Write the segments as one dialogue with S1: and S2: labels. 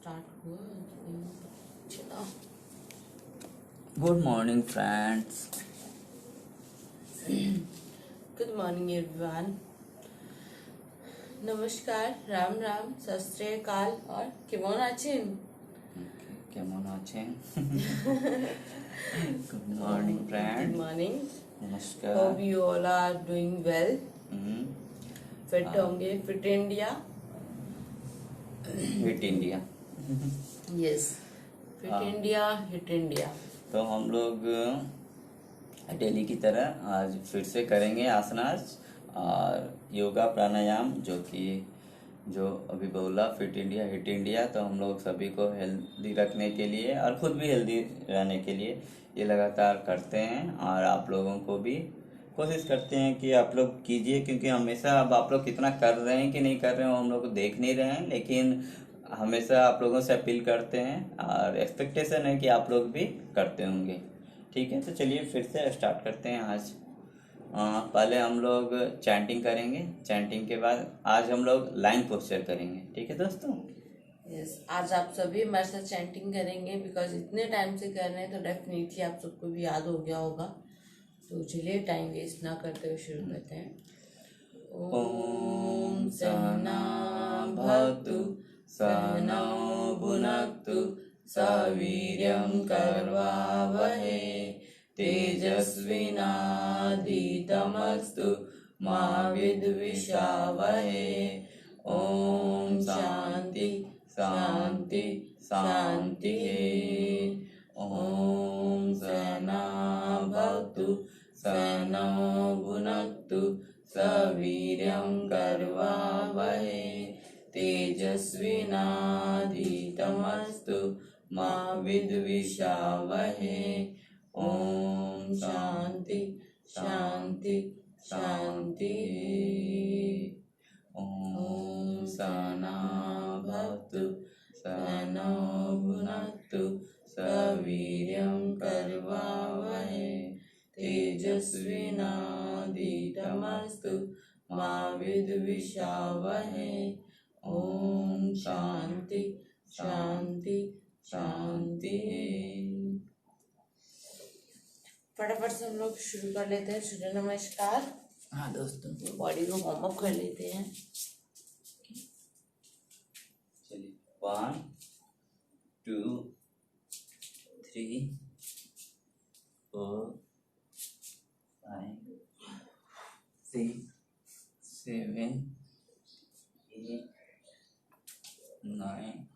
S1: Start हुआ। चलो,
S2: good morning friends.
S1: Good morning everyone. नमस्कार, राम राम, सत श्री अकाल और केमन आছেন?
S2: কেমন আছেন? Good morning friend.
S1: Good morning.
S2: नमस्कार।
S1: Hope you all are doing well. Fit
S2: हाँ।
S1: होंगे, fit India.
S2: Hit India.
S1: Yes, fit
S2: हाँ।
S1: India, hit India.
S2: तो हम लोग डेली की तरह आज फिर से करेंगे आसनास और योगा प्राणायाम, जो अभी बोला फिट इंडिया हिट इंडिया। तो हम लोग सभी को हेल्दी रखने के लिए और खुद भी हेल्दी रहने के लिए ये लगातार करते हैं, और आप लोगों को भी कोशिश करते हैं कि आप लोग कीजिए, क्योंकि हमेशा अब आप लोग कितना कर रहे हैं कि नहीं कर रहे हैं वो हम लोग देख नहीं रहे हैं, लेकिन हमेशा आप लोगों से अपील करते हैं और एक्सपेक्टेशन है कि आप लोग भी करते होंगे। ठीक है, तो चलिए फिर से स्टार्ट करते हैं आज। पहले हम लोग चैंटिंग करेंगे, चैंटिंग के बाद आज हम लोग लाइन पोस्चर करेंगे। ठीक है दोस्तों?
S1: यस, आज आप सभी हमारे साथ चैंटिंग करेंगे, बिकॉज इतने टाइम से कर रहे हैं तो डेफिनेटली आप सबको भी याद हो गया होगा। तो चलिए टाइम वेस्ट ना करते हुए शुरू करते हैं। ओम सहना भवतु सहनौ भुनक्तु सवीर्यं कर्वावहै तेजस्विनाधीतमस्तु मा विद्विषावहै। ओम शांति शांति शांति। ओम सहना भवतु सहनौ भुनक्तु सवीर्यं कर्वावहै तेजस्विनाधीतमस्तु मा विद्विषावहै। ओम शांति शांति शांति। ओम सहना भवतु सहनौ भुनक्तु सवीर्यं कर्वावहै तेजस्विनाधीतमस्तु मा विद्विषावहै। ओम शांति शांति शांति। फटाफट से हम लोग शुरू कर लेते हैं। सूर्य नमस्कार।
S2: हाँ दोस्तों,
S1: बॉडी को वार्म अप कर लेते हैं।
S2: चलिए 1 2 3 4 5 6 7 8 9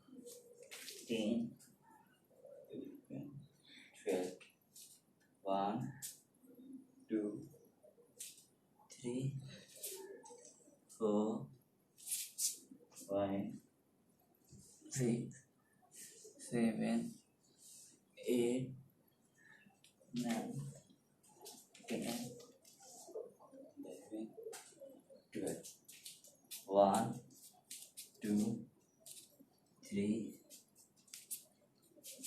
S2: 10 11 12 1 2 3 4 5 6 7 8 9 10 11 12 1 2 3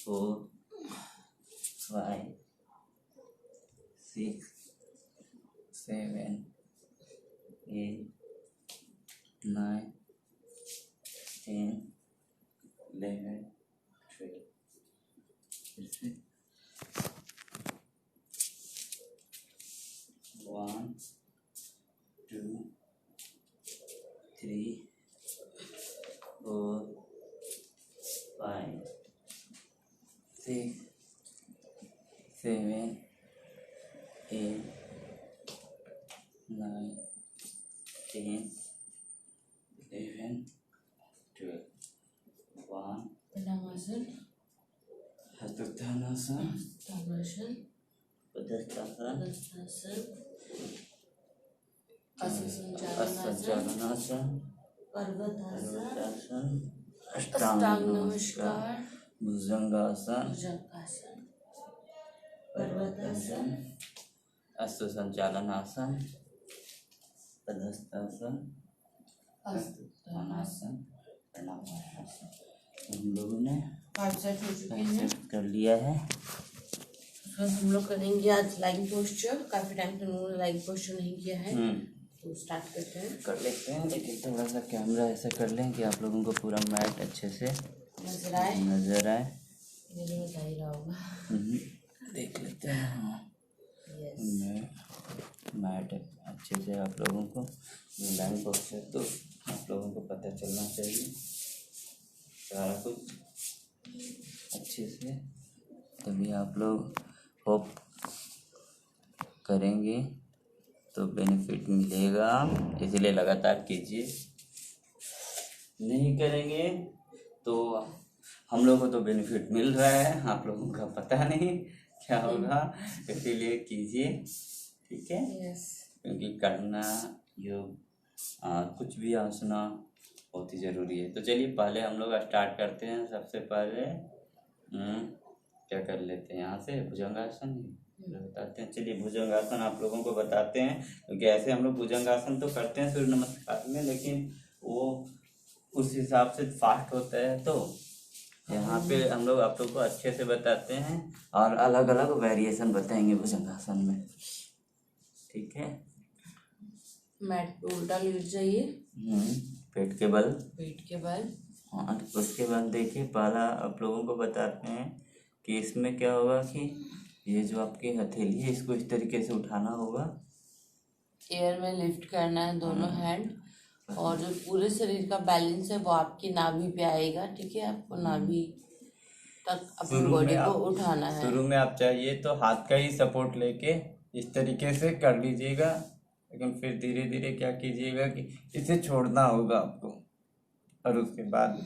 S2: 4 5 6 7 8 9 10 11 12। फिर से 1 2 3 4 5 6 7 8 9 10 11 12। 1
S1: पलंगासन,
S2: हस्तोत्थानासन,
S1: ताड़ासन,
S2: पदस्थासन,
S1: पद्मासन, असंचालनासन,
S2: असंचालनासन,
S1: पर्वतासन,
S2: पर्वतासन,
S1: अष्टांग नमस्कार,
S2: भुजंगासन,
S1: भुजंगासन,
S2: पर्वतासन, असंचालनासन, पदस्थासन, हस्तोत्थानासन, प्रणामासन। हम लोगों ने
S1: 5 सेट हो चुके हैं।
S2: कर लिया है।
S1: हम लोग करेंगे आज लाइक पोस्चर। काफी टाइम से उन्होंने लाइक पोस्चर नहीं किया है, तो स्टार्ट करते हैं।
S2: कर लेते हैं, लेकिन थोड़ा सा कैमरा ऐसा कर लें कि आप लोगों को पूरा मैट अच्छे से
S1: नजर आए?
S2: नजर आए?
S1: ये नहीं बता ही रहा होगा।
S2: देख लेते हैं। हाँ, मैट अच्छे से आप लोगों को लाइन बॉक्स है तो आप लोगों को पता चलना चाहिए सारा कुछ अच्छे से, तभी आप लोग होप करेंगे तो बेनिफिट मिलेगा। इसलिए लगातार कीजिए, नहीं करेंगे तो हम लोगों को तो बेनिफिट मिल रहा है, आप लोगों का पता नहीं क्या होगा, इसीलिए कीजिए, ठीक है।
S1: यस।
S2: क्योंकि करना योग कुछ भी आसना बहुत ही ज़रूरी है। तो चलिए पहले हम लोग स्टार्ट करते हैं। सबसे पहले क्या कर लेते हैं, यहाँ से भुजंगासन बताते हैं। चलिए भुजंगासन आप लोगों को बताते हैं, क्योंकि ऐसे हम लोग भुजंगासन तो करते हैं सूर्य नमस्कार में, लेकिन वो उस हिसाब से फास्ट होता है, तो यहाँ पे हम लोग आप लोग को अच्छे से बताते हैं और अलग अलग वेरिएशन बताएंगे भुजंगासन में, ठीक है।
S1: मैट पे उल्टा लेट जाइए,
S2: पेट के बल।
S1: पेट के बल।
S2: हाँ, उसके बाद देखिए पहला आप लोगों को बताते हैं कि इसमें क्या होगा कि ये जो आपकी हथेली है इसको इस तरीके से उठाना होगा,
S1: एयर में लिफ्ट करना है दोनों हैंड, और जो पूरे शरीर का बैलेंस है वो आपकी नाभि पे आएगा, ठीक है। आपको नाभि तक अपनी बॉडी को उठाना है।
S2: शुरू में आप चाहिए तो हाथ का ही सपोर्ट लेके इस तरीके से कर लीजिएगा, लेकिन फिर धीरे धीरे क्या कीजिएगा कि इसे छोड़ना होगा आपको, और उसके बाद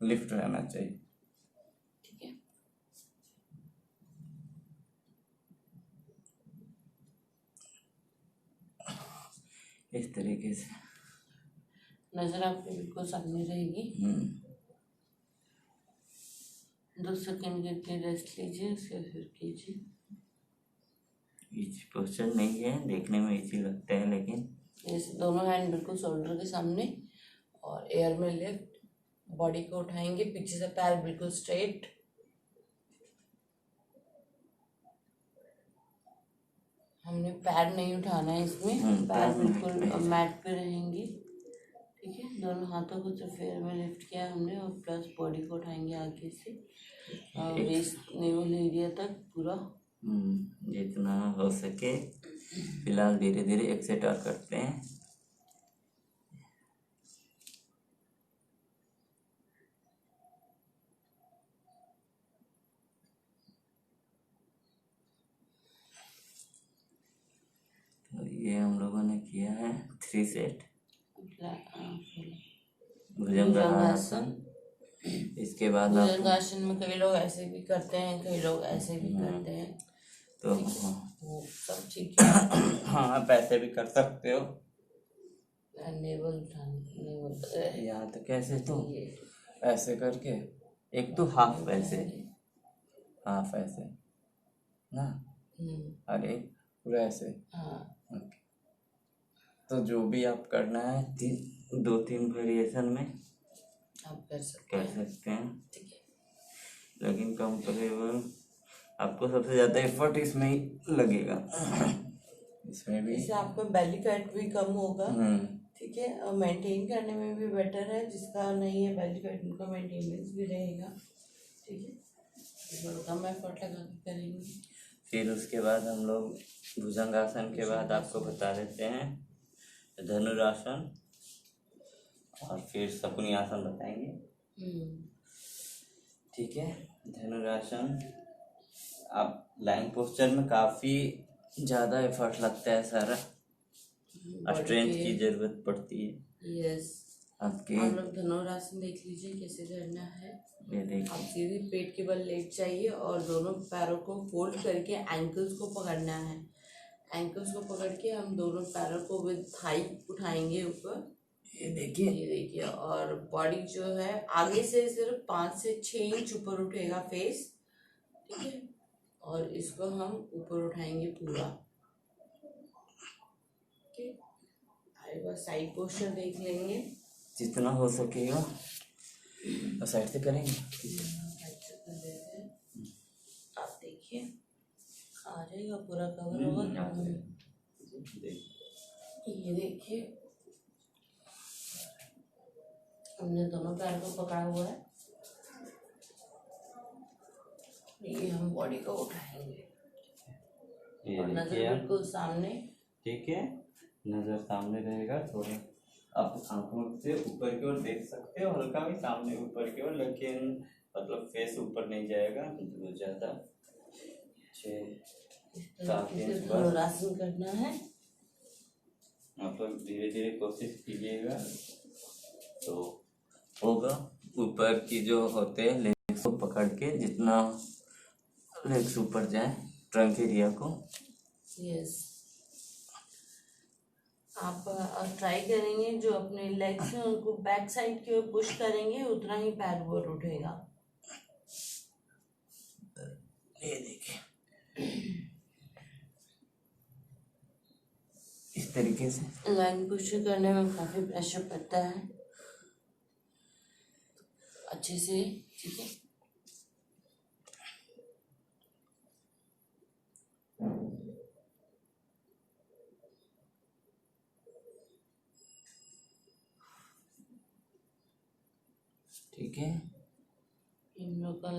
S2: लिफ्ट रहना चाहिए,
S1: ठीक है।
S2: इस तरीके से
S1: नजर आपके बिल्कुल सामने रहेगी। 2 सेकंड के लिए रेस्ट लीजिए, उसके फिर कीजिए।
S2: इजी पोस्चर नहीं है, देखने में इजी लगता है, लेकिन
S1: जैसे दोनों हैंड बिल्कुल शोल्डर के सामने और एयर में लिफ्ट, बॉडी को उठाएंगे, पीछे से पैर बिल्कुल स्ट्रेट। हमने पैर नहीं उठाना है इसमें, पैर बिल्कुल मैट पे रहेंगे, ठीक है। दोनों हाथों को सिर्फ एयर में लिफ्ट किया हमने, और प्लस बॉडी को उठाएंगे आगे से वेस्ट नेवल एरिया तक पूरा,
S2: जितना हो सके। फिलहाल धीरे धीरे एक सेट और करते हैं। तो ये हम लोगों ने किया है 3 सेट भुजंगासन। इसके बाद
S1: भुजंगासन में कई लोग ऐसे भी करते हैं, कई लोग ऐसे भी करते हैं,
S2: तो
S1: वो सब ठीक है।
S2: हाँ, आप ऐसे भी कर सकते हो।
S1: नेवल उठाने,
S2: यहाँ तो कैसे तो ऐसे करके, एक तो हाफ ऐसे ना, और एक पूरा ऐसे।
S1: हाँ।
S2: तो जो भी आप करना है 2-3 वेरिएशन में
S1: आप कर सकते
S2: हैं,
S1: ठीक है।
S2: लेकिन कंफर्टेबल आपको सबसे ज़्यादा एफर्ट इसमें ही लगेगा। इसमें भी
S1: इससे आपका बेली फैट भी कम होगा, ठीक है, और मेंटेन करने में भी बेटर है। जिसका नहीं है बेली फैट, उनका मेंटेनेंस भी रहेगा, ठीक है। थोड़ा कम एफर्ट लगा के करेंगे।
S2: फिर उसके बाद हम लोग भुजंगासन के बाद आपको बता देते हैं धनुरासन, और फिर शकुनी आसन बताएंगे, ठीक है। धनुरासन आप लाइन पोस्चर में काफ़ी ज़्यादा एफर्ट लगता है, सारा स्ट्रेंथ की जरूरत पड़ती है।
S1: यस।
S2: आपके
S1: आप लोग धनुरासन देख लीजिए कैसे करना है।
S2: ये देखिए,
S1: आप सीधे पेट के बल लेट जाइए और दोनों पैरों को फोल्ड करके एंकल्स को पकड़ना है। एंकल्स को पकड़ के हम दोनों पैरों को विद थाई उठाएंगे ऊपर,
S2: ये देखिए,
S1: और बॉडी जो है आगे से सिर्फ 5 से 6 इंच ऊपर उठेगा फेस, ठीक है। और इसको हम ऊपर उठाएंगे पूरा, ठीक है। एक बार साइड पोस्चर देख लेंगे,
S2: जितना हो सकेगा और साइड से करेंगे।
S1: आप देखिए आ जाएगा, पूरा कवर होगा। ये देखिए हमने दोनों पैर को पकड़ा हुआ है, ये हम बॉडी को उठाएंगे
S2: ये
S1: और नजर
S2: देखिए आप,
S1: बिल्कुल सामने।
S2: ठीक है, नजर सामने रहेगा। थोड़ा आप आंखों से ऊपर की ओर देख सकते हो, हल्का भी सामने ऊपर की ओर, लेकिन मतलब फेस ऊपर नहीं जाएगा बहुत ज्यादा। 6-7 इंच बस,
S1: धनुरासन करना है।
S2: मतलब धीरे धीरे कोशिश कीजिएगा तो होगा। ऊपर की जो होते हैं लेग्स को पकड़ के, जितना लेग्स ऊपर जाए ट्रंक एरिया को।
S1: यस, आप ट्राई करेंगे जो अपने लेग्स हैं उनको बैक साइड की ओर पुश करेंगे, उतना ही पैर ऊपर उठेगा।
S2: ये देखिए, इस तरीके से
S1: लाइन पुश करने में काफी प्रेशर पड़ता है, अच्छे से, ठीक है।
S2: ठीक है,
S1: इन लोग का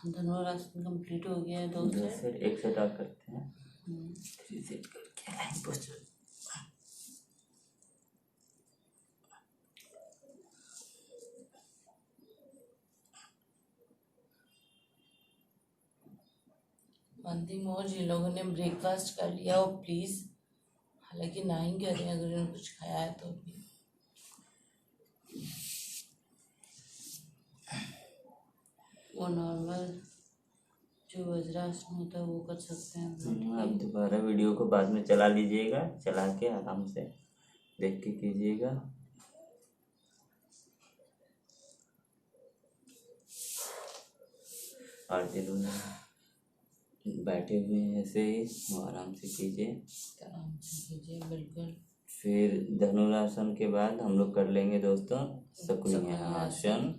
S1: धनुरासन कंप्लीट हो गया है। दो सेट,
S2: एक सेट और करते हैं, 3 सेट करके line poster.
S1: One thing more, जिन लोगों ने ब्रेकफास्ट कर लिया वो प्लीज, हालांकि ना ही करें अगर उन्होंने कुछ खाया है तो भी। वो नॉर्मल जो वज्रासन होता है वो कर सकते हैं हम लोग।
S2: आप दोबारा वीडियो को बाद में चला लीजिएगा, चला के आराम से देख के कीजिएगा। और जिन्होंने बैठे हुए हैं ऐसे ही वो आराम से कीजिए,
S1: आराम से कीजिए, बिल्कुल।
S2: फिर धनुरासन के बाद हम लोग कर लेंगे दोस्तों शकुनी आसन।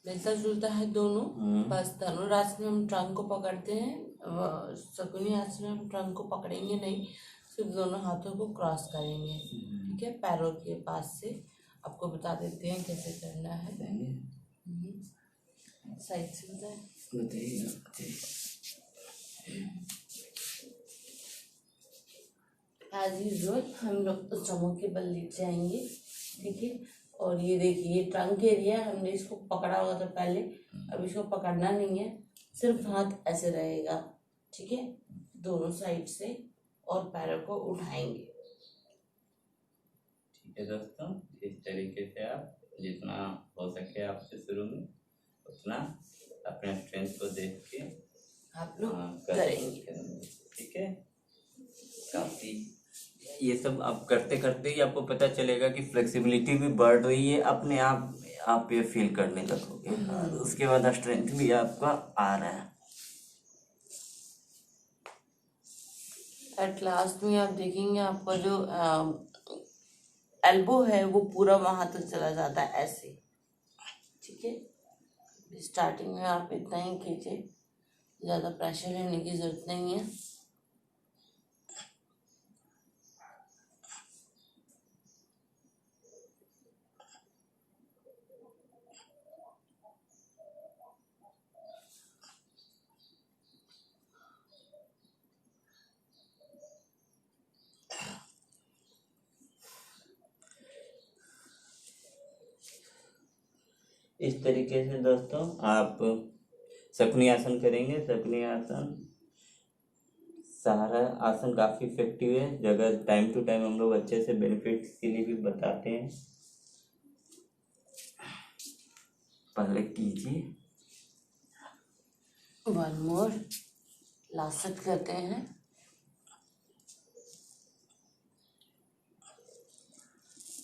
S1: मिलता जुलता है दोनों, बस धनुरासन में हम ट्रंक को पकड़ते हैं, शकुनी आसन में हम ट्रंक को पकड़ेंगे नहीं, सिर्फ दोनों हाथों को क्रॉस करेंगे, ठीक है, पैरों के पास से। आपको बता देते हैं कैसे करना है। साइड से बताइए। एज यूजुअल हम लोग स्टमक के बल लेट जाएंगे, ठीक है। और ये देखिए, ये ट्रंक एरिया है, हमने इसको पकड़ा हुआ था पहले, अब इसको पकड़ना नहीं है, सिर्फ हाथ ऐसे रहेगा, ठीक है, दोनों साइड से, और पैरों को उठाएंगे।
S2: ठीक है दोस्तों, इस तरीके से आप जितना हो सके आपसे शुरू में उतना अपने स्ट्रेंथ को देख के
S1: आप लोग करेंगे,
S2: ठीक है। काफी ये सब आप करते करते ही आपको पता चलेगा कि फ्लेक्सिबिलिटी भी बढ़ रही है, अपने आप ये फील करने लगोगे, और उसके बाद स्ट्रेंथ भी आपका आ रहा है।
S1: एट लास्ट में आप देखेंगे आपका जो एल्बो है वो पूरा वहां तक चला जाता है ऐसे, ठीक है। स्टार्टिंग में आप इतना ही कीजिए, ज़्यादा प्रेशर लेने की जरूरत नहीं है।
S2: इस तरीके से दोस्तों आप शकुनी आसन करेंगे। शकुनी आसन, सहारा आसन काफी इफेक्टिव है, जगह टाइम टू टाइम हम लोग अच्छे से बेनिफिट्स के लिए भी बताते हैं। पहले कीजिए,
S1: वन मोर, लास्ट सेट करते हैं।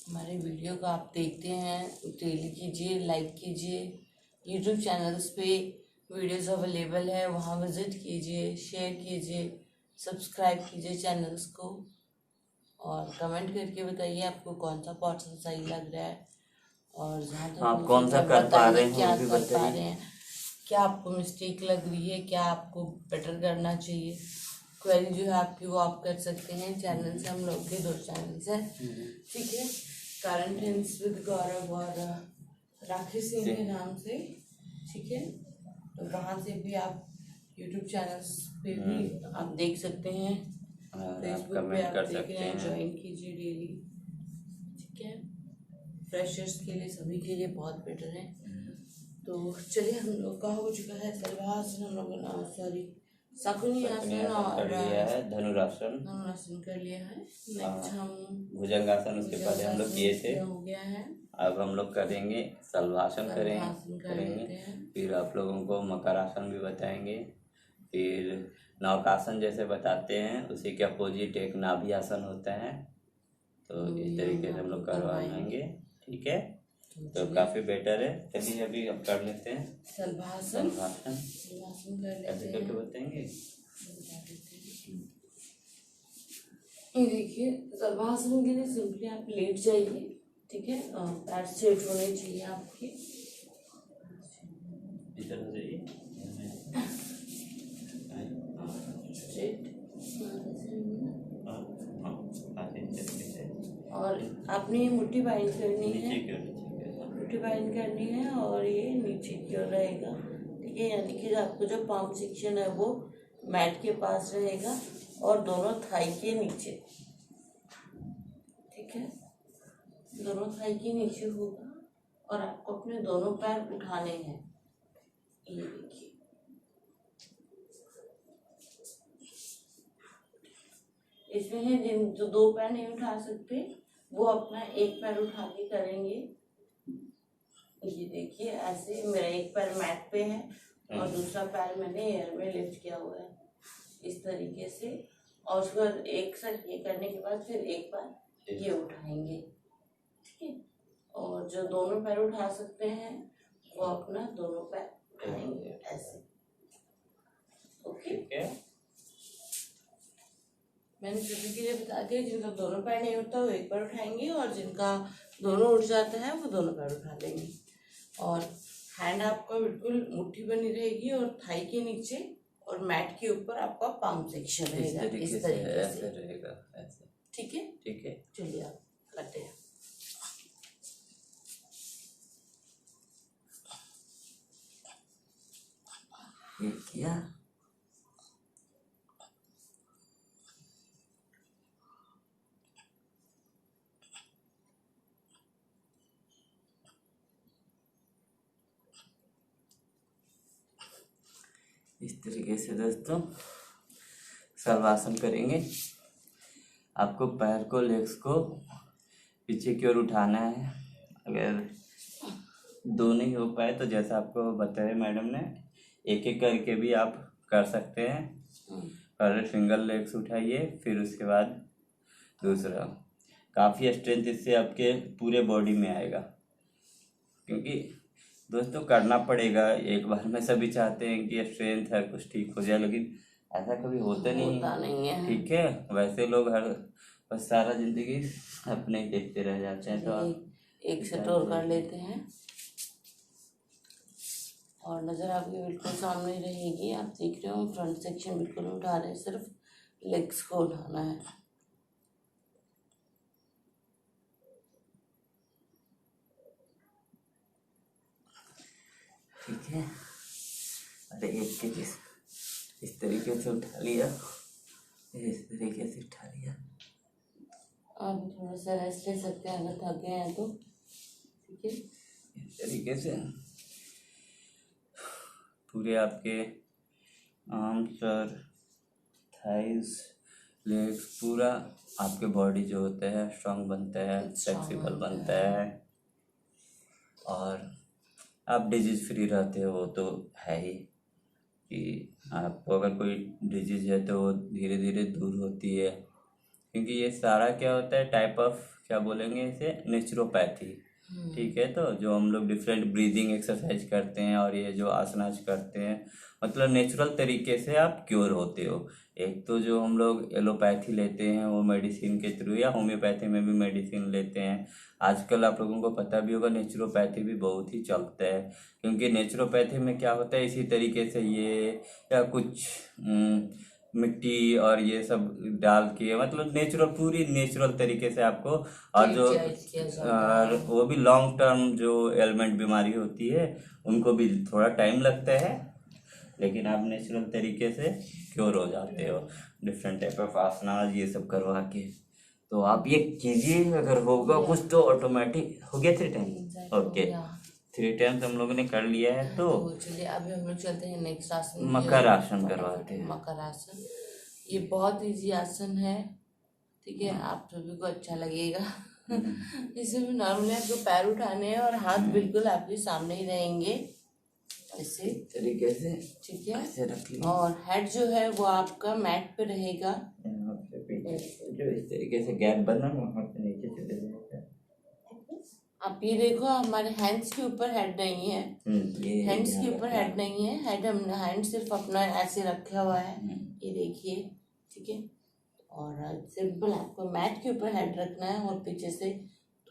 S1: हमारे वीडियो को आप देखते हैं, डेली कीजिए, लाइक कीजिए। यूट्यूब चैनल्स पे वीडियोस अवेलेबल है, वहाँ विजिट कीजिए, शेयर कीजिए, सब्सक्राइब कीजिए चैनल्स को, और कमेंट करके बताइए आपको कौन सा पोर्शन सही लग रहा है, और जहाँ तक
S2: आप कौन सा कर पा रहे हैं
S1: क्या
S2: वो भी
S1: कर पा
S2: बताइए।
S1: रहे हैं, क्या आपको मिस्टेक लग रही है, क्या आपको बेटर करना चाहिए। क्वेरी जो है आपकी वो आप कर सकते हैं। चैनल से हम लोग के 2 चैनल्स हैं, ठीक है, करंट हिंट्स विद गौरव और राखी सिंह के नाम से, ठीक है। तो वहाँ से भी आप यूट्यूब चैनल्स पे भी आप देख सकते हैं,
S2: आप
S1: फेसबुक पे
S2: कमेंट
S1: आप
S2: कर
S1: देख
S2: सकते
S1: रहे हैं,
S2: हैं।
S1: ज्वाइन कीजिए डेली, ठीक है। फ्रेशर्स के लिए, सभी के लिए बहुत बेटर है। तो चलिए, हम लोग का हो चुका है सर्वासन, हम लोगों सॉरी शकुनी आसन और
S2: कर लिया है, धनुरासन
S1: धनुरासन कर लिया है। नेक्स्ट हम
S2: भुजंगासन उसके पहले हम लोग किए थे।
S1: हो गया है।
S2: अब हम लोग करेंगे शलभासन
S1: शलभासन कर
S2: करेंगे।
S1: लेते हैं।
S2: फिर आप लोगों को मकरासन भी बताएंगे। फिर नौकासन जैसे बताते हैं, उसी के अपोजिट एक नाभि आसन होता है। तो इस तरीके से हम लोग करवाएंगे, ठीक है। तो काफ़ी बेटर है। चलिए अभी अब कर लेते हैं
S1: शलभासन
S2: शलभासन।
S1: कर
S2: कैसे
S1: लेते
S2: करके
S1: हैं।
S2: बताएंगे?
S1: ये देखिए, शलभासन के लिए सिंपली आप लेट जाइए, ठीक है। पैर स्ट्रेट होने चाहिए आपके।
S2: इधर हो जाइए,
S1: स्ट्रेट। और आपने ये मुट्ठी बाइंड करनी है, मुट्ठी बाइंड करनी है और ये नीचे की ओर रहेगा, ठीक है। यानी कि आपको जो पाम सेक्शन है वो मैट के पास रहेगा और दोनों थाई के नीचे, ठीक है। दोनों थाई के नीचे होगा और आपको अपने दोनों पैर उठाने हैं। ये देखिए, इसमें है जिन जो दो पैर नहीं उठा सकते वो अपना एक पैर उठा के करेंगे। ये देखिए, ऐसे मेरा एक पैर मैट पे है और दूसरा पैर मैंने एयर में लिफ्ट किया हुआ है, इस तरीके से। और उसके बाद एक साथ ये करने के बाद फिर एक बार ये उठाएंगे, ठीक है। और जो दोनों पैर उठा सकते हैं वो अपना दोनों पैर उठाएंगे ऐसे, ओके। मैंने सभी के लिए बता दिया, जिनका दोनों पैर नहीं उठता वो एक पैर उठाएंगे और जिनका दोनों उठ जाता है वो दोनों पैर उठा लेंगे। और हैंड आपका बिल्कुल मुट्ठी बनी रहेगी और थाई के नीचे और मैट के ऊपर आपका पाम सेक्शन रहेगा, इस तरीके से
S2: रहेगा ऐसे,
S1: ठीक है।
S2: ठीक है।
S1: चलिए आप करते हैं।
S2: ये किया, इस तरीके से दोस्तों शलभासन करेंगे। आपको पैर को, लेग्स को पीछे की ओर उठाना है। अगर दो नहीं हो पाए तो जैसा आपको बताया मैडम ने, एक एक करके भी आप कर सकते हैं। पहले सिंगल लेग्स उठाइए, फिर उसके बाद दूसरा। काफ़ी स्ट्रेंथ इससे आपके पूरे बॉडी में आएगा, क्योंकि दोस्तों करना पड़ेगा एक बार में। सभी चाहते हैं कि स्ट्रेंथ है कुछ ठीक हो जाए, लेकिन ऐसा कभी होता नहीं है, ठीक है। वैसे लोग बस सारा जिंदगी अपने ही देखते रह जाते हैं। तो
S1: एक सेट और कर लेते हैं और नज़र आपकी बिल्कुल सामने रहेगी। आप देख रहे हो फ्रंट सेक्शन बिल्कुल उठा रहे हैं, सिर्फ लेग्स को उठाना है।
S2: ठीक है। अरे एक के इस तरीके से उठा लिया, इस तरीके से उठा लिया।
S1: आप थोड़ा सा रेस्ट ले सकते हैं अगर थक गए हैं तो, ठीक है।
S2: इस तरीके से पूरे आपके आर्म, सर, थाइज, लेग्स, पूरा आपके बॉडी जो होता है स्ट्रांग बनता है, फ्लेक्सिबल बनता है और आप डिजीज फ्री रहते हो। वो तो है ही कि आपको अगर कोई डिजीज है तो वो धीरे धीरे दूर होती है, क्योंकि ये सारा क्या होता है, टाइप ऑफ क्या बोलेंगे इसे, नेचुरोपैथी, ठीक है। तो जो हम लोग डिफरेंट ब्रीदिंग एक्सरसाइज करते हैं और ये जो आसनाज करते हैं, मतलब नेचुरल तरीके से आप क्योर होते हो। एक तो जो हम लोग एलोपैथी लेते हैं वो मेडिसिन के थ्रू, या होम्योपैथी में भी मेडिसिन लेते हैं। आजकल आप लोगों को पता भी होगा नेचुरोपैथी भी बहुत ही चलता है, क्योंकि नेचुरोपैथी में क्या होता है, इसी तरीके से ये या कुछ मिट्टी और ये सब डाल के, मतलब नेचुरल, पूरी नेचुरल तरीके से आपको, और जो और वो भी लॉन्ग टर्म जो एलिमेंट बीमारी होती है उनको भी थोड़ा टाइम लगता है, लेकिन आप नेचुरल तरीके से क्योर हो जाते हो डिफरेंट टाइप ऑफ आसनास ये सब करवा के। तो आप ये कीजिए, अगर होगा कुछ तो ऑटोमेटिक हो गया 3 टाइम। ओके, 3 टाइम्स हम लोगों ने कर लिया है। तो
S1: चलिए अभी हम लोग चलते हैं नेक्स्ट आसन,
S2: मकर आसन करवाते हैं।
S1: मकर आसन ये बहुत इजी आसन है, ठीक है, आप सभी को अच्छा लगेगा। इसमें नॉर्मली आपको पैर उठाने हैं और हाथ बिल्कुल आपके सामने ही रहेंगे ऐसे
S2: तरीके से,
S1: ठीक है,
S2: ऐसे रख लीजिए।
S1: और हेड जो है वो आपका मैट पे रहेगा,
S2: जो इस तरीके से गैप बना वहाँ पे नीचे चले जाएगा।
S1: आप ये देखो हमारे हैंड्स के ऊपर हेड नहीं है, हैंड्स के ऊपर हेड नहीं है, हेड हमने हैंड सिर्फ अपना ऐसे रखा हुआ है, ये देखिए, ठीक है। और सिंपल आपको मैट के ऊपर हेड रखना है और पीछे से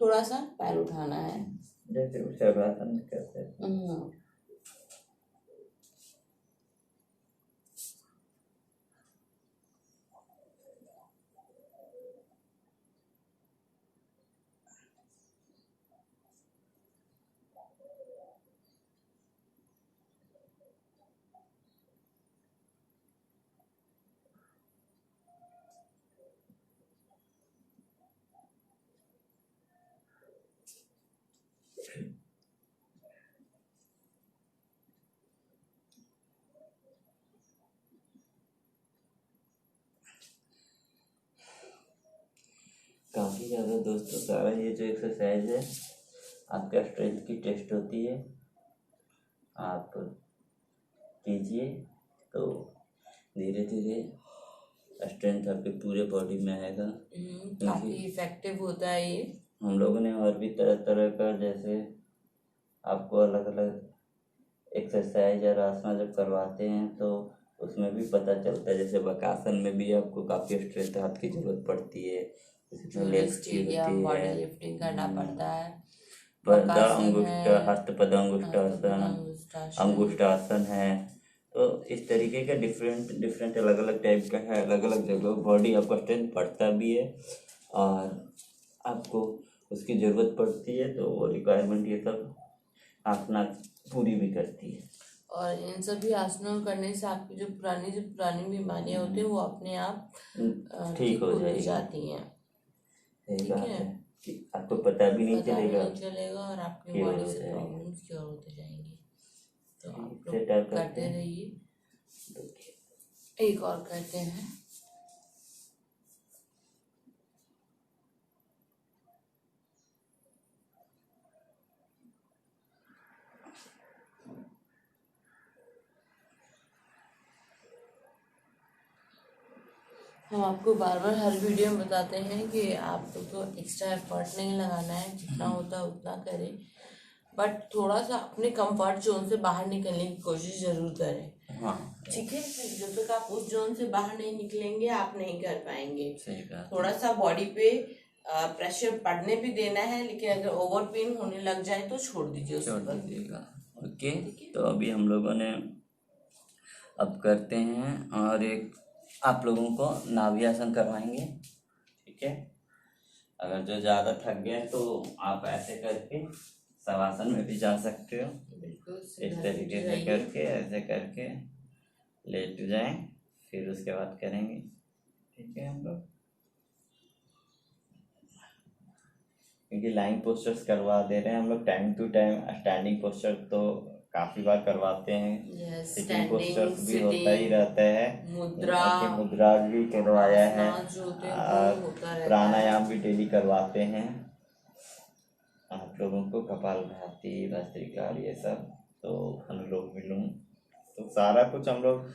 S1: थोड़ा सा पैर उठाना है,
S2: जैसे शवासन करते हैं। काफ़ी ज़्यादा दोस्तों सारा ये जो एक्सरसाइज है आपका स्ट्रेंथ की टेस्ट होती है, आप कीजिए तो धीरे धीरे स्ट्रेंथ आपके पूरे बॉडी में आएगा।
S1: काफ़ी इफेक्टिव होता है ये।
S2: हम लोगों ने और भी तरह तरह का, जैसे आपको अलग अलग एक्सरसाइज और आसना जब करवाते हैं तो उसमें भी पता चलता है, जैसे बकासन में भी आपको काफ़ी स्ट्रेंथ हाथ की जरूरत पड़ती है, लेग्स की होती है,
S1: बॉडी लिफ्टिंग करना पड़ता है।
S2: पद अंगुष्ठ हस्त पद अंगुष्ठासन, अंगुष्ठासन है। तो इस तरीके का डिफरेंट डिफरेंट अलग अलग टाइप का है, अलग अलग जगह बॉडी आपका स्ट्रेंथ बढ़ता भी है और आपको उसकी ज़रूरत पड़ती है, तो वो रिक्वायरमेंट ये सब आसना पूरी भी करती है।
S1: और इन सभी आसनों करने से आपकी जो पुरानी बीमारियां होती है वो अपने आप
S2: ठीक हो
S1: जाती हैं, ठीक है,
S2: कि आपको पता भी नहीं चलेगा
S1: और आपकी बॉडी से प्रॉब्लम्स क्योर होते जाएंगी। तो आप लोग करते रहिए। एक और करते हैं, हम आपको बार बार हर वीडियो में बताते हैं कि आपको तो एक्स्ट्रा एफर्ट नहीं लगाना है, जितना होता है उतना करें, बट थोड़ा सा अपने कंफर्ट जोन से बाहर निकलने की कोशिश जरूर करें।
S2: हाँ,
S1: ठीक है, जब तक आप उस जोन से बाहर नहीं निकलेंगे आप नहीं कर पाएंगे। थोड़ा सा बॉडी पे प्रेशर पड़ने भी देना है, लेकिन अगर ओवर पेन होने लग जाए तो छोड़ दीजिएगा।
S2: ओके, तो अभी हम लोगों ने अब करते हैं और एक आप लोगों को नाभि आसन करवाएंगे, ठीक है। अगर जो ज़्यादा थक गए तो आप ऐसे करके शवासन में भी जा सकते हो, बिल्कुल इस तरीके से करके ऐसे करके लेट जाएं, फिर उसके बाद करेंगे, ठीक है। हम लोग क्योंकि लाइन पोस्चर्स करवा दे रहे हैं हम लोग time to time, standing posture तो काफी बार करवाते हैं, सिटिंग पोस्चर भी होता ही रहता है, मुद्रा भी करवाया है, प्राणायाम भी डेली करवाते हैं आप लोगों को, कपालभाति, भस्त्रिका, ये सब, तो अनुलोम विलोम, तो सारा कुछ हम लोग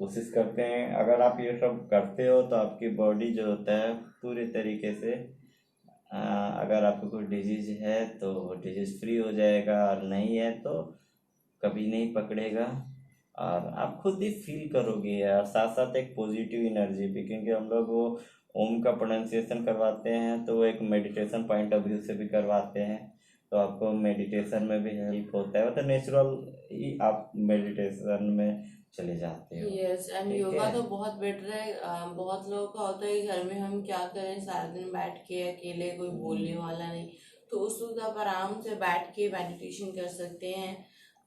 S2: कोशिश करते हैं। अगर आप ये सब करते हो तो आपकी बॉडी जो होता है पूरे तरीके से, अगर आपको कोई डिजीज है तो डिजीज फ्री हो जाएगा, और नहीं है तो कभी नहीं पकड़ेगा, और आप खुद ही फील करोगे, और साथ साथ एक पॉजिटिव एनर्जी भी, क्योंकि हम लोग वो ओम का प्रोनाउंसिएशन करवाते हैं तो वो एक मेडिटेशन पॉइंट ऑफ व्यू से भी करवाते हैं, तो आपको मेडिटेशन में भी हेल्प होता है, तो नेचुरल ही आप मेडिटेशन में चले जाते हो।
S1: यस, एंड योगा तो बहुत बेटर है। बहुत लोगों का होता है घर में हम क्या करें, सारा दिन बैठ के अकेले, कोई बोलने वाला नहीं, तो उस वक्त आप आराम से बैठ के मेडिटेशन कर सकते हैं।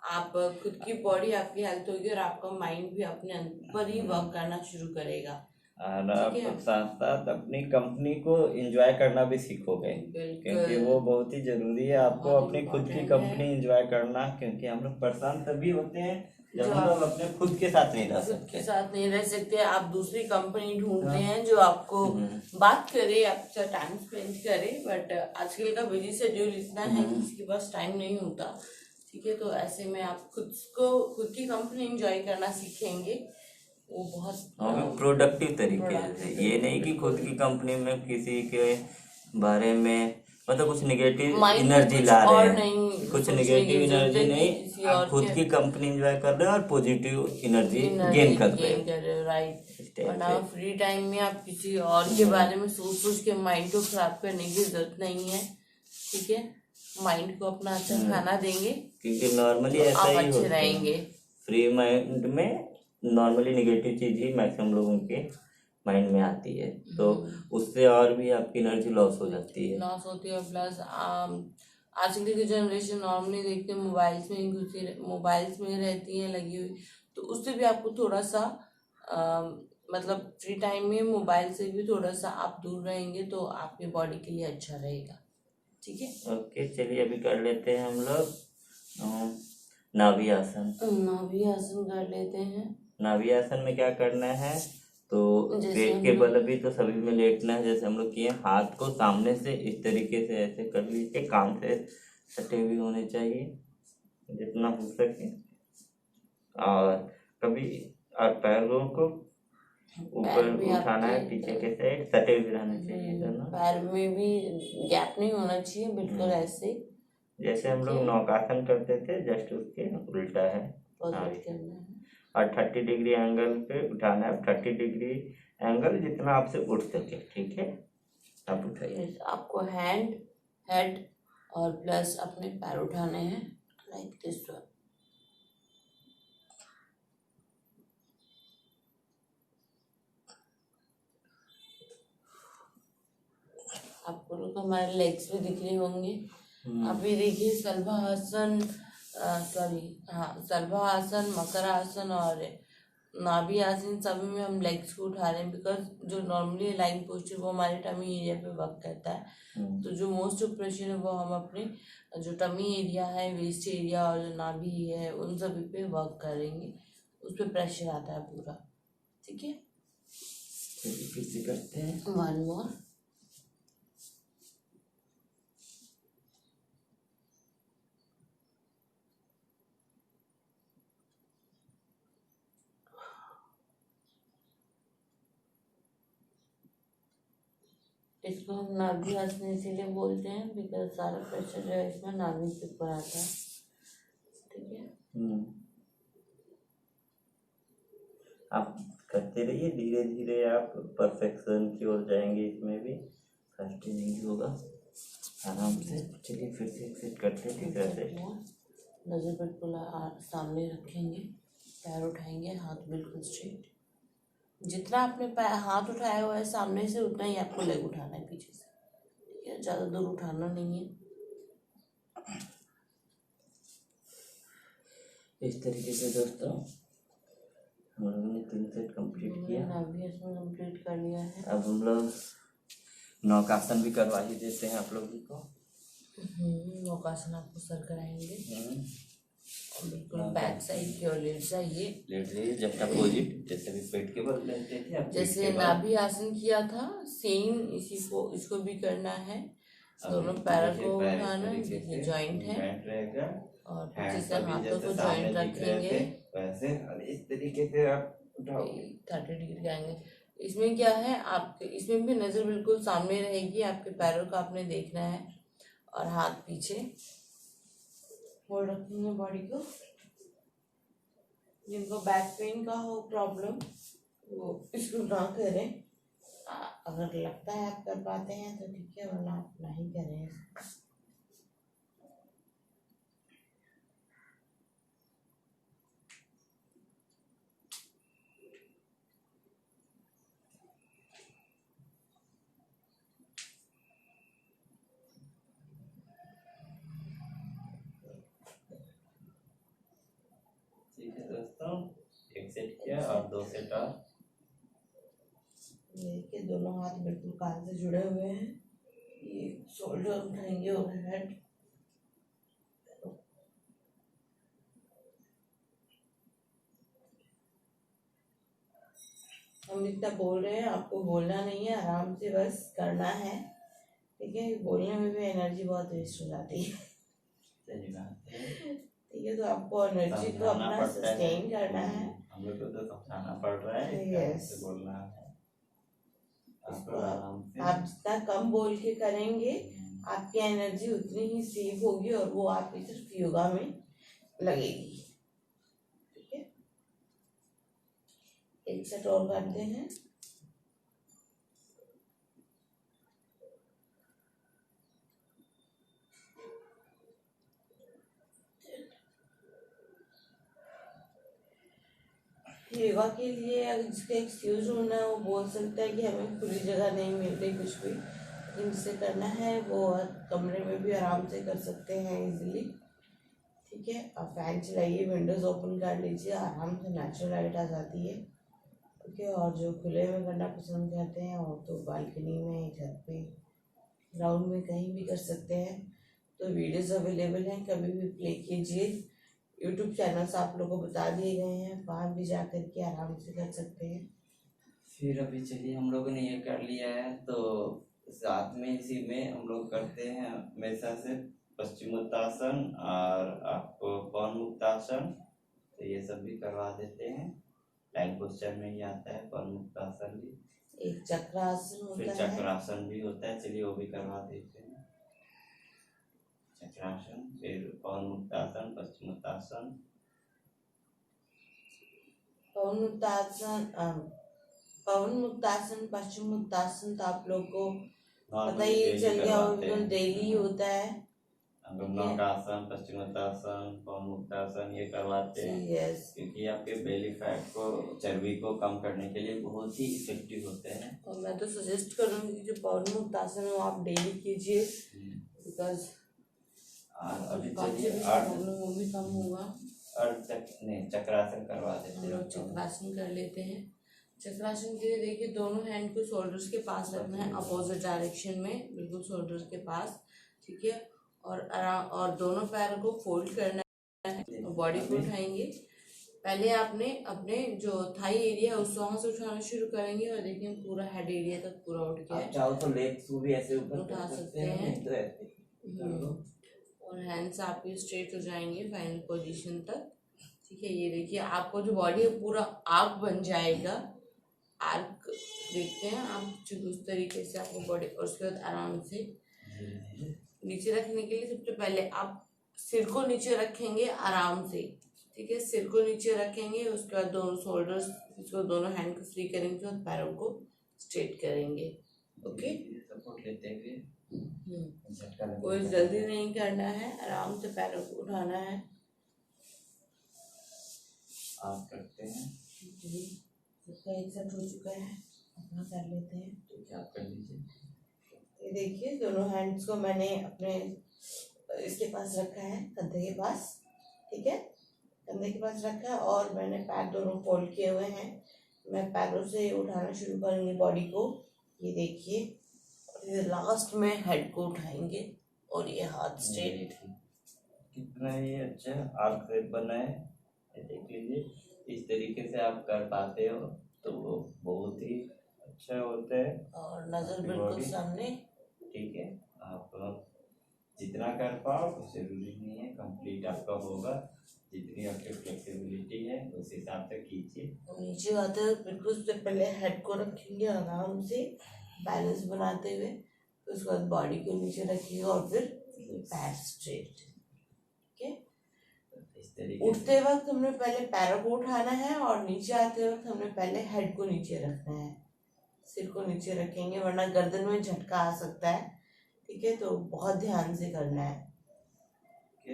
S1: आप खुद की बॉडी आपकी हेल्थ होगी और आपका माइंड भी अपने पर ही वर्क करना शुरू करेगा।
S2: और
S1: ठीक
S2: आप
S1: है,
S2: साथ साथ अपनी कंपनी को एंजॉय करना भी सीखोगे, क्योंकि
S1: बिल्कुल
S2: वो बहुत ही जरूरी है आपको
S1: बहुत
S2: अपनी खुद की
S1: इम्पोर्टेंट
S2: कंपनी
S1: है।
S2: एंजॉय करना, क्योंकि हम लोग परेशान तभी होते हैं जब
S1: जो
S2: हम लोग अपने खुद के साथ नहीं रह
S1: खुद
S2: सकते।
S1: के साथ नहीं रह सकते, आप दूसरी कंपनी ढूंढते
S2: हाँ।
S1: हैं जो आपको बात करे, आपसे टाइम स्पेंड करे, बट आजकल का बिजी शेड्यूल इतना है कि किसी के पास टाइम नहीं होता। ठीक है, तो ऐसे में आप खुद की कंपनी एंजॉय करना सीखेंगे, वो बहुत
S2: प्रोडक्टिव तरीके से,
S1: प्रोडक्टिव
S2: ये नहीं कि खुद की कंपनी में किसी के बारे में मतलब कुछ निगेटिव
S1: माइंड में
S2: एनर्जी
S1: कुछ
S2: ला रहे
S1: और
S2: हैं,
S1: नहीं
S2: कुछ
S1: सोचने
S2: निगेटिव
S1: की जरूरत
S2: एनर्जी
S1: है कि
S2: नहीं,
S1: किसी
S2: आप
S1: और
S2: खुद
S1: के
S2: की कंपनी एंजॉय कर रहे हो और पॉजिटिव एनर्जी
S1: एनर्जी
S2: गेन कर रहे
S1: गेन
S2: हो
S1: कर रहे हो, राइट।
S2: इस टाइप
S1: वरना
S2: से।
S1: फ्री टाइम में आप किसी और के बारे में सोच सोच के माइंड को खराब करने की जरूरत नहीं है। ठीक है, माइंड को अपना अच्छा खाना देंगे
S2: क्योंकि नॉर्मली
S1: तो
S2: ऐसा
S1: आप
S2: ही
S1: अच्छे
S2: होता है,
S1: रहेंगे।
S2: फ्री माइंड में नॉर्मली निगेटिव चीज ही मैक्सिमम लोगों के माइंड में आती है, तो उससे और भी आपकी एनर्जी लॉस हो जाती है।
S1: लॉस होती है, प्लस आजकल की जनरेशन नॉर्मली देखते हैं मोबाइल्स में रहती है लगी हुई, तो उससे भी आपको थोड़ा सा मतलब फ्री टाइम में मोबाइल से भी थोड़ा सा आप दूर रहेंगे तो आपकी बॉडी के लिए अच्छा रहेगा। ठीक है,
S2: ओके, चलिए अभी कर लेते हैं हम लोग नाभि आसन।
S1: नाभि आसन कर लेते हैं।
S2: नाभि आसन में क्या करना है, तो
S1: जैसे
S2: पेट
S1: हम
S2: के
S1: लोग
S2: बल अभी तो सभी में लेटना है, जैसे हम लोग किए, हाथ को सामने से इस तरीके से ऐसे कर लीजिए, कान से सटे हुए होने चाहिए जितना हो सके, और कभी और पैरों को ऊपर
S1: पैर भी
S2: उठाना है,
S1: आपके
S2: पीछे के साइड सटे हुए रहना चाहिए दोनों।
S1: पैर में भी गैप नहीं होना चाहिए, बिल्कुल ऐसे
S2: जैसे हम लोग
S1: ठीक है।
S2: नौकासन करते थे, जस्ट उसके उल्टा है।
S1: पॉजिट करना है।
S2: और 30 डिग्री एंगल पे उठाना है, 30 डिग्री एंगल जितना आपसे उठ सके, ठीक है, आप उठाइए।
S1: Yes, आपको हेड और प्लस अपने पैर उठाने हैं, लाइक दिस वन। आपको लोग हमारे लेग्स भी दिख रहे होंगे। अभी देखिए सल्वासन, सल्वासन, मकर आसन और नाभि आसन सभी में हम लेग्स को उठा रहे हैं, बिकॉज जो नॉर्मली लाइन पोस्चर वो हमारे टमी एरिया पे वर्क करता है। तो जो मोस्ट ऑफ प्रेशर है वो हम अपने जो टमी एरिया है, वेस्ट एरिया और जो नाभि है उन सभी पे वर्क करेंगे, उस पर प्रेशर आता है पूरा। ठीक है,
S2: फिर से करते हैं।
S1: One more. इसको हम नाभि आसन इसीलिए बोलते हैं बिकॉज सारा प्रेशर जो है इसमें नाभि के ऊपर आता है। ठीक है,
S2: आप करते रहिए, धीरे धीरे आप परफेक्शन की ओर जाएंगे, इसमें भी फर्स्ट नहीं होगा, आराम से। चलिए फिर से एक्सेट करते हैं तीसरा सेट।
S1: नजर बिल्कुल सामने रखेंगे, पैर उठाएंगे, हाथ बिल्कुल स्ट्रेट। जितना आपने हाथ उठाया हुआ है सामने से उतना ही आपको लेग उठाना है पीछे से। ठीक है, ज़्यादा दूर उठाना नहीं है।
S2: इस तरीके से दोस्तों हम लोगों ने 3 सेट कंप्लीट किया।
S1: नाभि आसन कंप्लीट कर लिया है।
S2: अब हम लोग नौकासन भी करवा ही देते हैं आप लोगों को।
S1: नौकासन आपको सर कराएंगे और बिल्कुल बैक साइड की ओर लेट जाइए।
S2: लेट जाइए जब तक पोजिट, जैसे भी पेट के बल लेते थे,
S1: जैसे नाभि आसन किया था सेम इसको भी करना है। दोनों पैर को उठाना, देखिए जॉइंट है और पीछे से हाथों को जॉइंट रखेंगे
S2: वैसे, और इस तरीके से आप उठाओ
S1: 30 डिग्री का एंगल। इसमें क्या है, आपके इसमें भी नज़र बिल्कुल सामने रहेगी, आपके पैरों का आपने देखना है और हाथ पीछे होल्ड रखेंगे बॉडी को। जिनको बैक पेन का हो प्रॉब्लम वो इसको ना करें, अगर लगता है आप कर पाते हैं तो ठीक है, वरना आप नहीं करें।
S2: है, और 2 सेट और।
S1: ये देखिए दोनों हाथ बिल्कुल कान से जुड़े हुए हैं। ये शोल्डर उठाएंगे और हेड। हम जितना बोल रहे हैं आपको बोलना नहीं है, आराम से बस करना है, ठीक है। बोलने में भी एनर्जी बहुत वेस्ट हो जाती है,
S2: सही बात है।
S1: ठीक है। तो आपको एनर्जी को
S2: समझाना
S1: अपना
S2: पड़ता है,
S1: सस्टेन करना है।
S2: हम लोग को तो समझाना पड़ रहा है,
S1: Yes.
S2: कैसे बोलना है।
S1: इसको
S2: आराम से
S1: आप जितना कम बोल के करेंगे आपकी एनर्जी उतनी ही सेव होगी और वो आपकी सिर्फ योगा में लगेगी, ठीक है। एक सेट और करते हैं। योगा के लिए अगर जिसका एक्सक्यूज होना है वो बोल सकता है कि हमें खुली जगह नहीं मिल रही कुछ भी, लेकिन जिसे करना है वो कमरे में भी आराम से कर सकते हैं इजीली, ठीक है। आप फैन चलाइए, विंडोज ओपन कर लीजिए, आराम से नेचुरल लाइट आ जाती है, ठीक है। और जो खुले में करना पसंद करते हैं वो तो बालकनी में, छत पे, ग्राउंड में कहीं भी कर सकते हैं। तो वीडियोस अवेलेबल हैं, कभी भी प्ले कीजिए। यूट्यूब चैनल्स आप लोगों को बता दिए गए हैं, वहाँ भी जा कर के आराम से कर सकते हैं।
S2: फिर अभी चलिए हम लोगों ने ये कर लिया है, तो साथ में इसी में हम लोग करते हैं हमेशा से पश्चिमोत्तासन और आपको पवन मुक्तासन, तो ये सब भी करवा देते हैं। लाइन पोस्चर में ही आता है पवन मुक्तासन भी,
S1: एक चक्रासन
S2: फिर
S1: होता है।
S2: चक्रासन भी होता है, चलिए वो भी करवा देते हैं। चक्रासन, फिर पवन मुक्तासन, पश्चिमोत्तासन।
S1: पवन मुक्तासन, पवन मुक्तासन, पश्चिम मुक्तासन तो आप लोग को पता ही चल गया होगा, बिल्कुल डेली होता है।
S2: नौकासन, पश्चिमोत्तासन, पवन मुक्तासन ये करवाते हैं,
S1: यस।
S2: क्योंकि आपके बेली फैट को, चर्बी को कम करने के लिए बहुत ही इफेक्टिव होते हैं।
S1: और मैं तो सजेस्ट करूँगी कि जो पवन मुक्तासन है वो आप डेली कीजिए, बिकॉज
S2: अभी चलिए
S1: वो भी कम होगा।
S2: चक्रासन करवा देते
S1: हम
S2: हैं।
S1: लोग चक्रासन कर लेते हैं। चक्रासन के लिए देखिए दोनों हैंड को शोल्डर्स के पास रखना है, अपोजिट डायरेक्शन में, बिल्कुल शोल्डर्स के पास, ठीक है। और दोनों पैरों को फोल्ड करना है, बॉडी को उठाएंगे। पहले आपने अपने जो थाई एरिया है उस वहाँ से उठाना शुरू करेंगे और देखिए पूरा हेड एरिया तक पूरा उठ गया है।
S2: चाहो तो लेग्स को भी ऐसे ऊपर
S1: उठा सकते हैं, तो ऐसे और हैंड्स आपके स्ट्रेट हो जाएंगे फाइनल पोजीशन तक, ठीक है। ये देखिए आपको जो बॉडी है पूरा आर्क बन जाएगा। आर्क देखते हैं आप, उस तरीके से आपको बॉडी, और उसके बाद आराम से नीचे रखने के लिए सबसे पहले आप सिर को नीचे रखेंगे आराम से, ठीक है। सिर को नीचे रखेंगे, उसके बाद दोनों शोल्डर्स, इसको दोनों हैंड को फ्री करेंगे और पैरों को स्ट्रेट करेंगे, ओके।
S2: सपोर्ट लेते हुए
S1: कोई जल्दी नहीं करना है, आराम से पैरों को उठाना है।
S2: आप करते हैं
S1: इसका एक सेट हो चुका है, अपना कर लेते हैं।
S2: तो क्या कर लीजिए।
S1: ये देखिए दोनों हैंड्स को मैंने अपने इसके पास रखा है, कंधे के पास, ठीक है। कंधे के पास रखा है और मैंने पैर दोनों फोल्ड किए हुए हैं। मैं पैरों से उठाना शुरू करूँगी बॉडी को, ये देखिए। लास्ट में हेड को उठाएंगे और ये हाथ स्ट्रेट।
S2: कितना ही अच्छा आर्क शेप बना है, देख लीजिए। इस तरीके से आप कर पाते हो तो वो बहुत ही अच्छा होता है।
S1: और नजर बिल्कुल सामने,
S2: ठीक है। आप जितना कर पाओ, जरूरी नहीं है कंप्लीट आपका होगा, जितनी आपकी फ्लेक्सिबिलिटी है उस हिसाब से कीजिए।
S1: नीचे आते हुए बिल्कुल उससे पहले हेड को रखेंगे आराम से बैलेंस बनाते हुए, फिर उसके बाद बॉडी को नीचे रखिएगा और फिर पैर स्ट्रेट, ठीक है। उठते वक्त हमने पहले पैरों को उठाना है और नीचे आते वक्त हमने पहले हेड को नीचे रखना है, सिर को नीचे रखेंगे वरना गर्दन में झटका आ सकता है, ठीक है। तो बहुत ध्यान से करना है।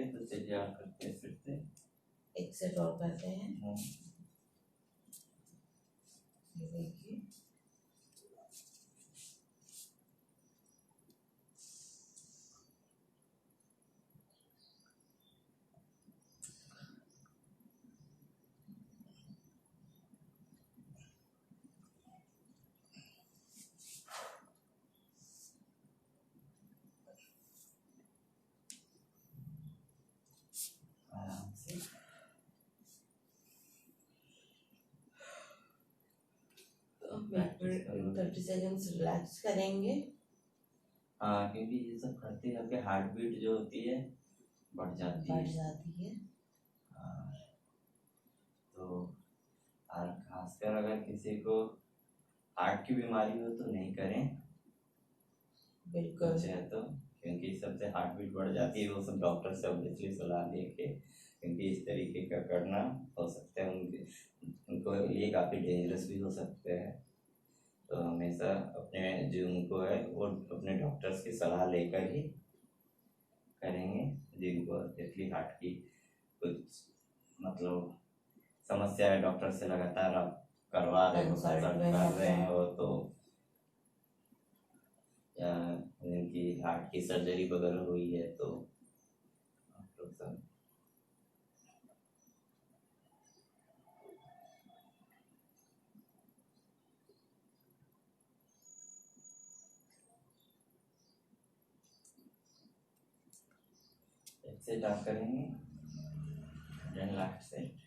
S2: तो चलिए आप करते हैं, फिर से
S1: एक सेट और करते हैं। ये देखिए 30 सेकेंड्स रिलैक्स करेंगे।
S2: हाँ, क्योंकि ये सब करते हैं आपके हार्ट बीट जो होती है बढ़ जाती है। हाँ, तो और खासकर अगर किसी को हार्ट की बीमारी हो तो नहीं करें,
S1: बिल्कुल
S2: कुछ है तो, क्योंकि सबसे हार्ट बीट बढ़ जाती है। वो सब डॉक्टर से ऑब्वियसली सलाह लेके, क्योंकि इस तरीके का करना हो सकता है उनको लिए काफ़ी डेंजरस भी हो सकते हैं। तो हमेशा अपने जो उनको है वो अपने डॉक्टर्स की सलाह लेकर ही करेंगे। जिनको ऑब्वियसली हार्ट की कुछ मतलब समस्या है, डॉक्टर से लगातार आप करवा रहे हो, कंसल्ट कर रहे हो, तो या जिनकी हार्ट की सर्जरी वगैरह हुई है तो आप लोग सब सेट आप करेंगे, देन लास्ट सेट।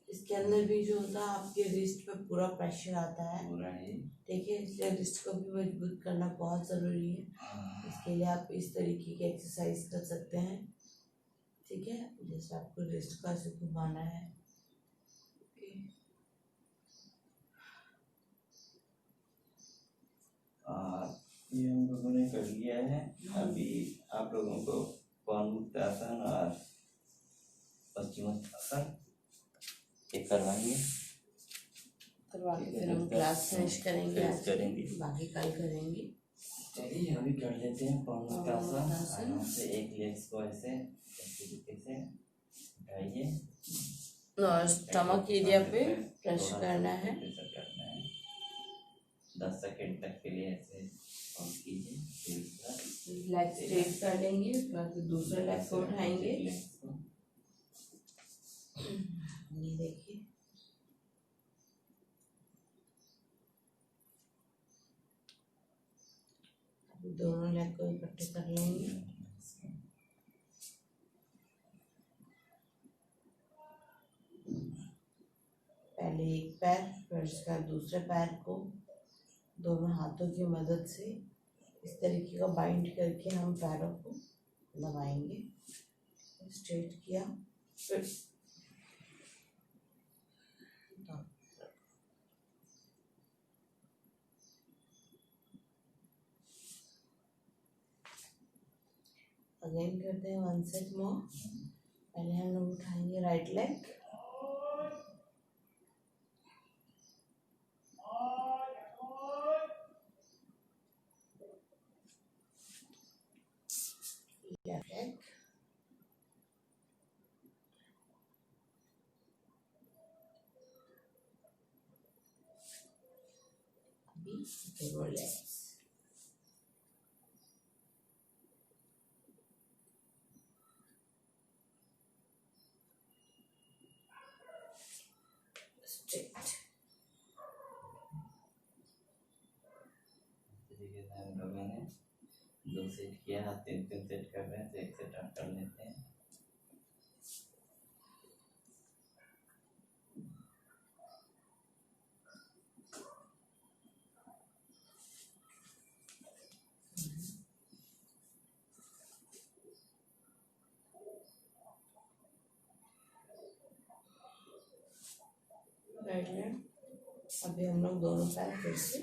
S1: इसके अंदर भी जो होता है आपके रिस्ट पे पूरा प्रेशर आता है,
S2: पूरा ही
S1: देखिए, इसलिए रिस्ट को भी मजबूत करना बहुत ज़रूरी है। इसके लिए आप इस तरीके की एक्सरसाइज कर सकते हैं, ठीक है। जैसे आपको रिस्ट का ऐसे घुमाना है,
S2: ये हम लोगों ने कर लिया है। अभी आप लोगों को पवन मुक्त आसन और पश्चिमोत्तासन एक करवाएंगे,
S1: करवा के फिर हम क्लास फिनिश करेंगे, बाकी कल करेंगे।
S2: चलिए अभी कर लेते हैं पवन मुक्त आसन। आराम से एक लेग्स को ऐसे तरीके से उठाइए
S1: और स्टमक एरिया पे प्रेस करना है।
S2: 10 सेकेंड तक के लिए ऐसे पंप कीजिए।
S1: लेग स्ट्रेट कर लेंगे, उसके बाद फिर दूसरे लेग को उठाएंगे। ये देखिए, दोनों लेग को इकट्ठे कर लेंगे। पहले एक पैर, फिर उसका दूसरे पैर को दोनों हाथों की मदद से इस तरीके का बाइंड करके हम पैरों को दबाएंगे। स्ट्रेट किया, फिर अगेन करते हैं 1 सेट मोर। पहले हम लोग उठाएंगे राइट लेग, लेफ्ट लेग, अभी दोनों लेग्स, स्ट्रेट।
S2: हम लोगों ने 2 सेट किया, 3 सेट कर रहे हैं तो 1 सेट और कर लेते हैं।
S1: राइट लेग, अभी हम लोग दोनों पैर फिर से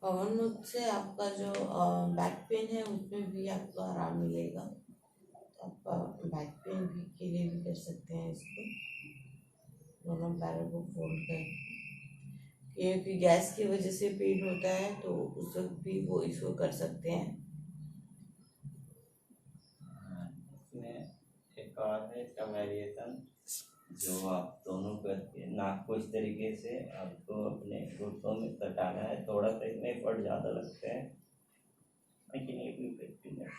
S1: पवन मुक्त से आपका जो बैक पेन है उसमें भी आपको आराम मिलेगा। आप बैक पेन भी के लिए भी कर सकते हैं इसको, दोनों पैरों को फोल्ड कर, क्योंकि गैस की वजह से पेन होता है तो उस वक्त भी वो इसको कर सकते हैं।
S2: इसमें एक और है इसका वेरिएशन, जो आप दोनों करके नाक को इस तरीके से आपको अपने घुटनों में सटाना है। थोड़ा सा इसमें एफर्ट ज़्यादा लगता है, लेकिन ये भी इफेक्टिव है।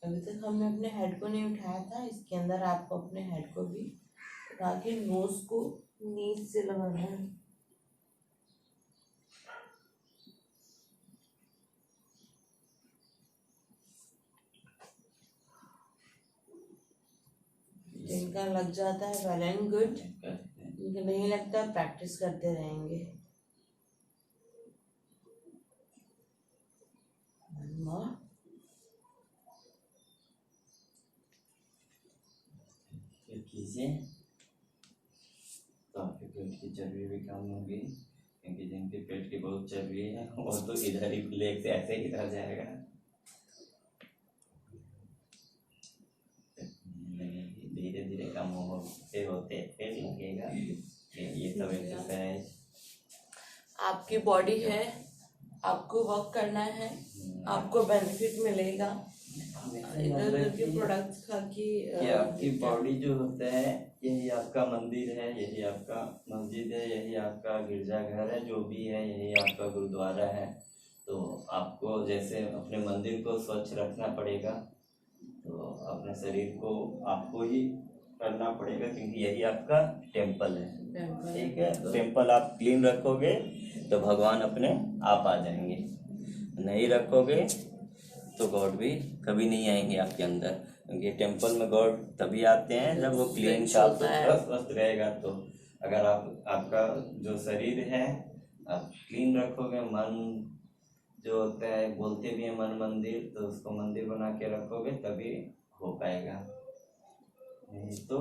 S1: अभी तक हमने अपने हेड को नहीं उठाया था, इसके अंदर आपको अपने हेड को भी उठा के नोज को नीचे से लगाना है। इनका लग जाता है वेल एंड गुड, इनका नहीं लगता प्रैक्टिस करते रहेंगे।
S2: कीजिए तो आपके पेट की चर्बी भी कम होगी, क्योंकि जिनके पेट की बहुत चर्बी है वो तो इधर ही लेग से ऐसे ही इधर जाएगा। धीरे धीरे कम होते होते फिर लगेगा। ये सब एक्सरसाइज
S1: आपकी बॉडी है, आपको वर्क करना है, आपको बेनिफिट मिलेगा। इधर उधर के प्रोडक्ट्स खा के
S2: ये आपकी बॉडी जो होता है, यही आपका मंदिर है, यही आपका मस्जिद है, यही आपका गिरजाघर है, जो भी है यही आपका गुरुद्वारा है। तो आपको जैसे अपने मंदिर को स्वच्छ रखना पड़ेगा, तो अपने शरीर को आपको ही करना पड़ेगा, क्योंकि यही आपका टेम्पल है। ठीक है, टेम्पल आप क्लीन रखोगे तो भगवान अपने आप आ जाएंगे, नहीं रखोगे तो गॉड भी कभी नहीं आएंगे आपके अंदर, क्योंकि टेम्पल में गॉड तभी आते हैं जब वो क्लीन साफ सुथरा स्वस्थ रहेगा। तो अगर आपका जो शरीर है आप क्लीन रखोगे, मन जो होता है बोलते भी है मन मंदिर, तो उसको मंदिर बना के रखोगे तभी हो पाएगा। नहीं तो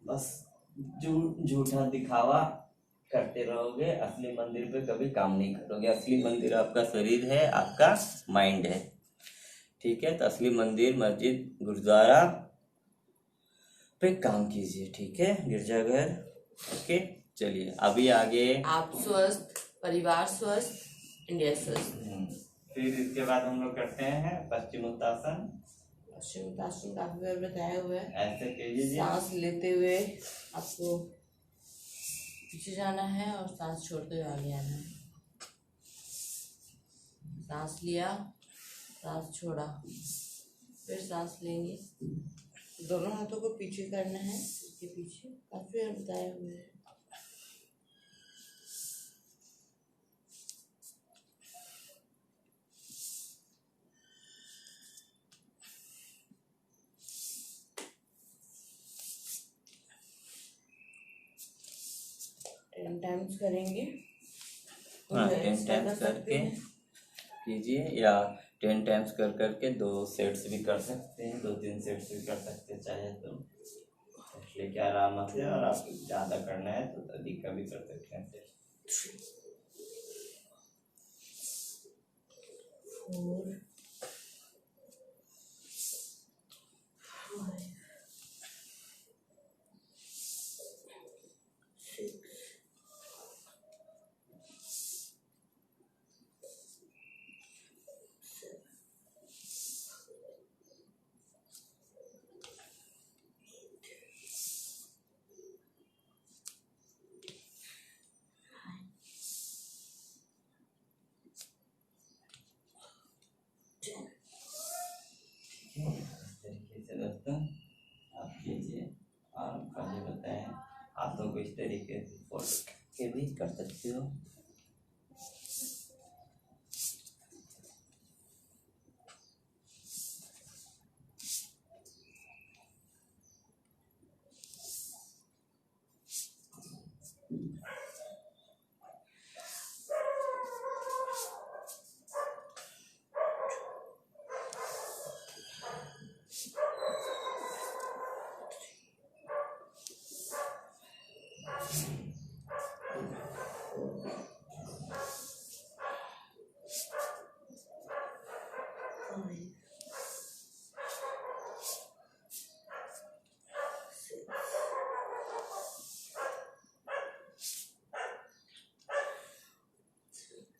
S2: बस झूठा दिखावा करते रहोगे, असली मंदिर पे कभी काम नहीं करोगे। असली मंदिर आपका शरीर है, आपका माइंड है। ठीक है, तो असली मंदिर मस्जिद गुरुद्वारा पे काम कीजिए। ठीक है, गिरजाघर। ओके, चलिए अभी आगे।
S1: आप स्वस्थ, परिवार स्वस्थ, इंडिया स्वस्थ।
S2: फिर इसके बाद हम लोग करते हैं पश्चिमोत्तासन।
S1: पश्चिमोत्तासन काफी बार बताया हुआ है।
S2: ऐसे कीजिए,
S1: सांस लेते हुए आपको पीछे जाना है और सांस छोड़ते हुए आगे आना है। सांस लिया, सांस छोड़ा, फिर सांस लेंगे। दोनों हाथों को पीछे करना है, इसके पीछे काफी बार बताए हुए हैं। टेन टाइम्स करेंगे।
S2: हाँ, 10 टाइम्स करके कीजिए, या 10 टाइम्स कर करके 2 सेट्स भी कर सकते हैं, 2-3 सेट्स भी कर सकते हैं चाहे तो। लेकिन आराम से, और आपको ज़्यादा करना है तो अधिक का भी कर सकते हैं।
S1: 4 5 6
S2: तरीके से दोस्तों आप कीजिए, और पहले बताएं हाथों को इस तरीके से फोल्ड के भी कर सकते हो।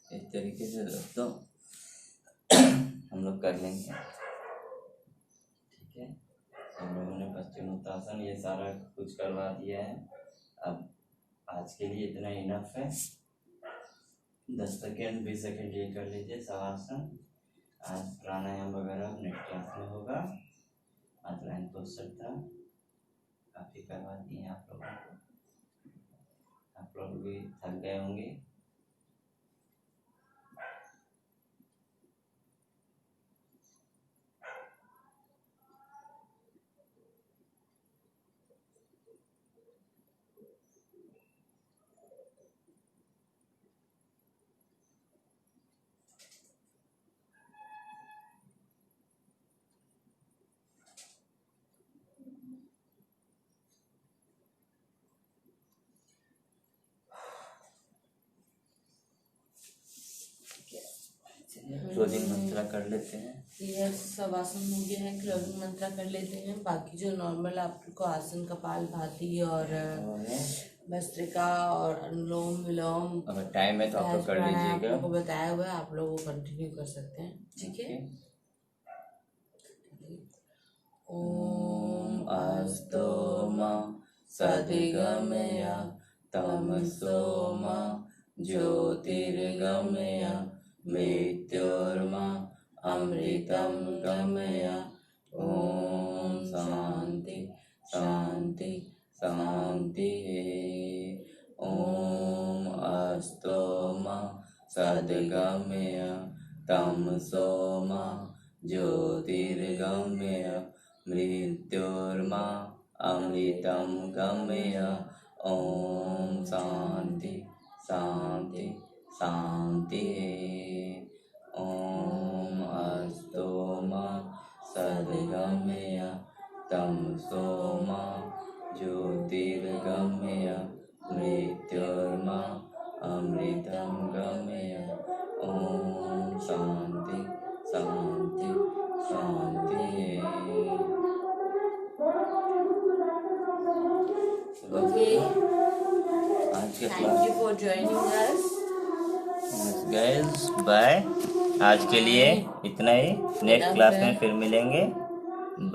S2: इस तरीके से दोस्तों हम लोग कर लेंगे। ठीक है, हम लोगों ने पश्चिमोत्तासन ये सारा कुछ करवा दिया है। अब आज के लिए इतना इनफ है। 10 सेकेंड 20 सेकेंड ये कर लीजिए शवासन। आज प्राणायाम वगैरह नेक्स्ट क्लास में होगा। आज लाइन पोस्टर था, काफ़ी करवा दिए आप लोगों को। आप लोग भी थक गए होंगे। क्लोजिंग मंत्र कर लेते हैं।
S1: यह सब आसन हो गया है, क्लोजिंग मंत्र कर लेते हैं। बाकी जो नॉर्मल आपको आसन कपालभाति और भस्त्रिका और अनुलोम विलोम
S2: अगर टाइम है तो आप लोग कर लीजिएगा।
S1: आप लोगों को बताया हुआ है, आप लोग वो कंटिन्यू कर सकते हैं। ठीक है। ओम अस्तो मा सदिगमय तमसो मा ज्योतिर्गमय मृत्योर्मा अमृतं गमय। ओम शांति शांति शांति। ओम अस्तो मा सद्गमय तमसो मा ज्योतिर्गमय मृत्योर्मा अमृतं गमय। ओम शांति शांति शांति। ओम अस्तो मा सद्गमय तमसो मा ज्योतिर्गमय मृत्योर्मा अमृतं गमय। ओम शांति शांति शांति। Okay, thank you for joining us
S2: guys. Bye. आज के लिए इतना ही। नेक्स्ट क्लास में फिर मिलेंगे। बाय।